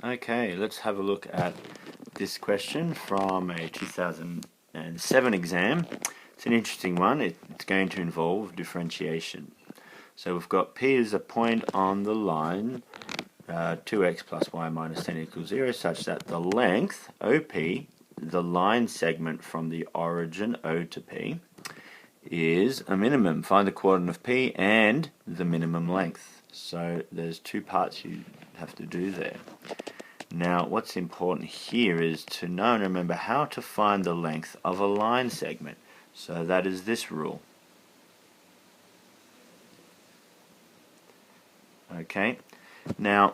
Okay, let's have a look at this question from a 2007 exam. It's an interesting one. It's going to involve differentiation. So we've got P as a point on the line 2x plus y minus 10 equals 0, such that the length, OP, the line segment from the origin O to P, is a minimum. Find the coordinate of P and the minimum length. So there's two parts you have to do there. Now what's important here is to know and remember how to find the length of a line segment. So that is this rule. Okay, now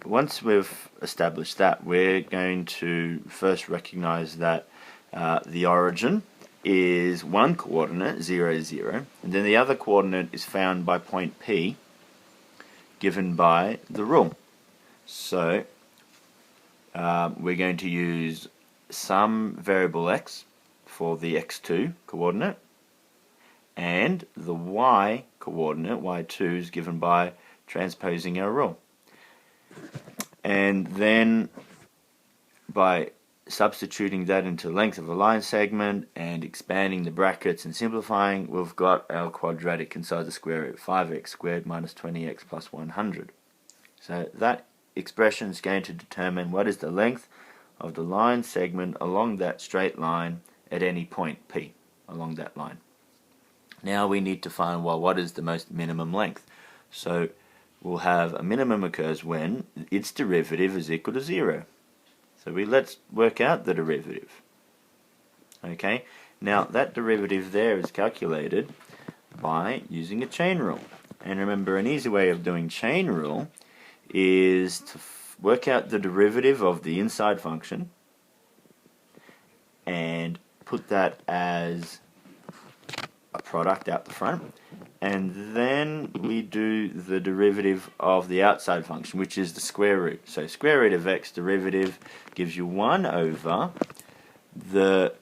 once we've established that, we're going to first recognize that the origin is one coordinate, 0, 0, and then the other coordinate is found by point P given by the rule. So we're going to use some variable x for the x2 coordinate, and the y coordinate, y2, is given by transposing our rule. And then by substituting that into length of a line segment and expanding the brackets and simplifying, we've got our quadratic inside the square root, 5x squared minus 20x plus 100. So that expression is going to determine what is the length of the line segment along that straight line at any point P along that line. Now we need to find, well, what is the most minimum length? So we'll have a minimum occurs when its derivative is equal to 0. So let's work out the derivative. Okay, now that derivative there is calculated by using a chain rule. And remember, an easy way of doing chain rule is to work out the derivative of the inside function and put that as a product out the front, and then we do the derivative of the outside function, which is the square root. So square root of x derivative gives you 1 over the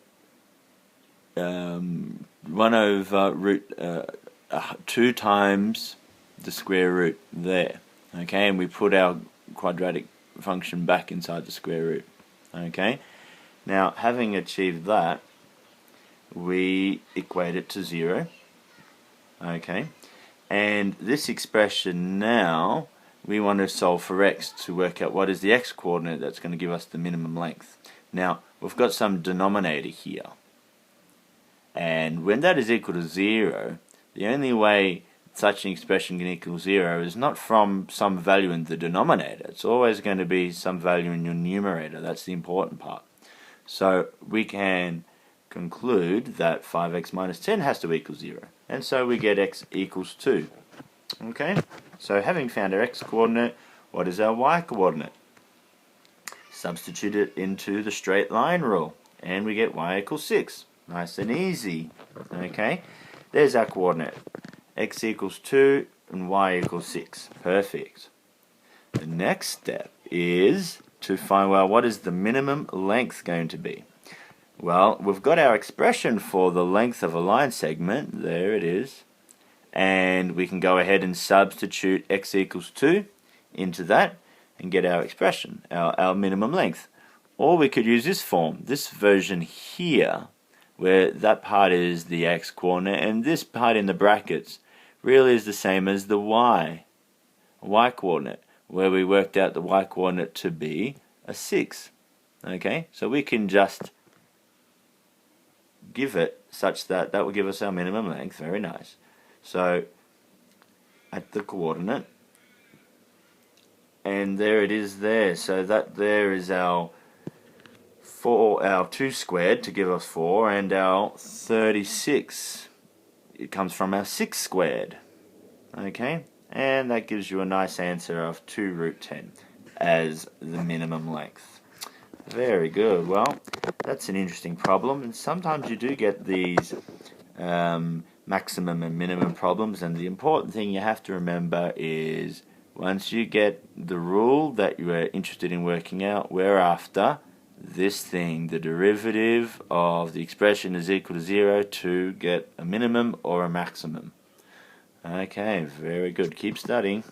2 times the square root there. Okay, and we put our quadratic function back inside the square root. Okay, now having achieved that, we equate it to 0. Okay, and this expression now, we want to solve for x to work out what is the x coordinate that's going to give us the minimum length. Now we've got some denominator here, and when that is equal to 0, the only way such an expression can equal 0 is not from some value in the denominator. It's always going to be some value in your numerator. That's the important part. So we can conclude that 5x minus 10 has to equal 0, and so we get x equals 2. Okay, so having found our x coordinate, what is our y coordinate? Substitute it into the straight line rule, and we get y equals 6. Nice and easy. Okay, there's our coordinate. X equals 2 and y equals 6. Perfect. The next step is to find, well, what is the minimum length going to be? Well, we've got our expression for the length of a line segment. There it is. And we can go ahead and substitute x equals 2 into that and get our expression, our minimum length. Or we could use this form, this version here, where that part is the x coordinate and this part in the brackets really is the same as the y coordinate, where we worked out the y coordinate to be a 6. Okay, so we can just give it such that that will give us our minimum length. Very nice. So at the coordinate, and there it is there. So that there is our 2 squared to give us 4, and our 36, it comes from our 6 squared. Okay, and that gives you a nice answer of 2 root 10 as the minimum length. Very good. Well, that's an interesting problem, and sometimes you do get these maximum and minimum problems, and the important thing you have to remember is once you get the rule that you are interested in working out, we're after this thing, the derivative of the expression is equal to 0 to get a minimum or a maximum. Okay, very good. Keep studying.